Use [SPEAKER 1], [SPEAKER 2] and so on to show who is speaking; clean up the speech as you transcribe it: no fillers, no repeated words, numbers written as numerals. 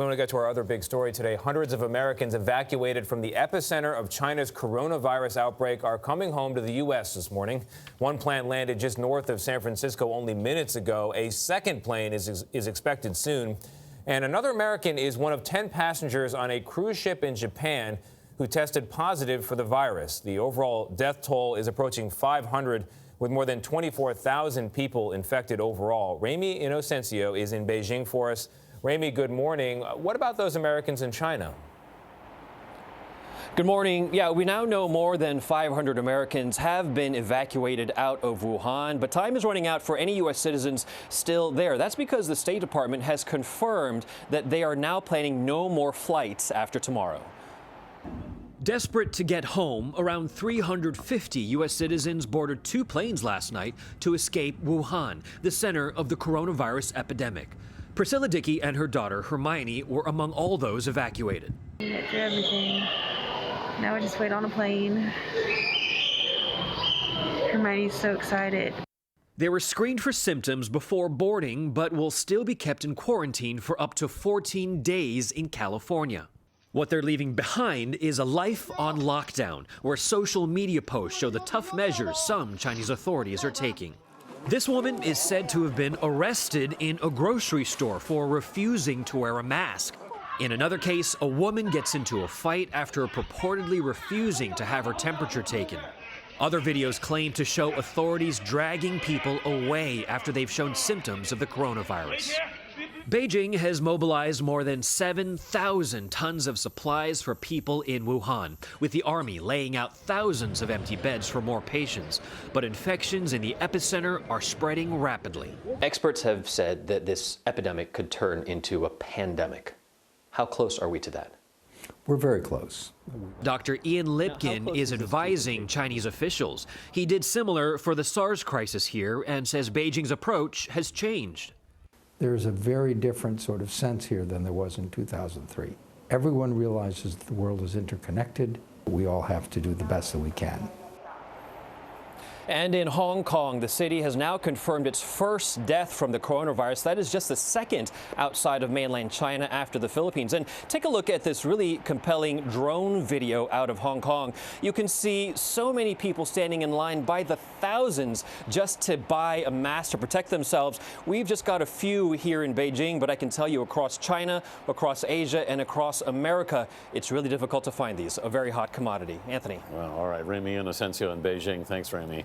[SPEAKER 1] We want to get to our other big story today. Hundreds of Americans evacuated from the epicenter of China's coronavirus outbreak are coming home to the U.S. this morning. One plane landed just north of San Francisco only minutes ago. A second plane is expected soon. And another American is one of 10 passengers on a cruise ship in Japan who tested positive for the virus. The overall death toll is approaching 500, with more than 24,000 people infected overall. Ramy Inocencio is in Beijing for us. Ramy, good morning. What about those Americans in China?
[SPEAKER 2] Good morning. Yeah, we now know more than 500 Americans have been evacuated out of Wuhan, but time is running out for any U.S. citizens still there. That's because the State Department has confirmed that they are now planning no more flights after tomorrow.
[SPEAKER 3] Desperate to get home, around 350 U.S. citizens boarded two planes last night to escape Wuhan, the center of the coronavirus epidemic. Priscilla Dickey and her daughter, Hermione, were among all those evacuated.
[SPEAKER 4] We went through everything. Now we just wait on a plane. Hermione's so excited.
[SPEAKER 3] They were screened for symptoms before boarding, but will still be kept in quarantine for up to 14 days in California. What they're leaving behind is a life on lockdown, where social media posts show the tough measures some Chinese authorities are taking. This woman is said to have been arrested in a grocery store for refusing to wear a mask. In another case, a woman gets into a fight after purportedly refusing to have her temperature taken. Other videos claim to show authorities dragging people away after they've shown symptoms of the coronavirus. Beijing has mobilized more than 7,000 tons of supplies for people in Wuhan, with the army laying out thousands of empty beds for more patients. But infections in the epicenter are spreading rapidly.
[SPEAKER 2] Experts have said that this epidemic could turn into a pandemic. How close are we to that?
[SPEAKER 5] We're very close.
[SPEAKER 3] Dr. Ian Lipkin is advising Chinese officials. He did similar for the SARS crisis here and says Beijing's approach has changed.
[SPEAKER 5] There's a very different sort of sense here than there was in 2003. Everyone realizes that the world is interconnected. We all have to do the best that we can.
[SPEAKER 2] And in Hong Kong, the city has now confirmed its first death from the coronavirus. That is just the second outside of mainland China after the Philippines. And take a look at this really compelling drone video out of Hong Kong. You can see so many people standing in line by the thousands just to buy a mask to protect themselves. We've just got a few here in Beijing, but I can tell you across China, across Asia, and across America, it's really difficult to find these. A very hot commodity. Anthony.
[SPEAKER 6] Well, all right. Ramy Inocencio in Beijing. Thanks, Ramy.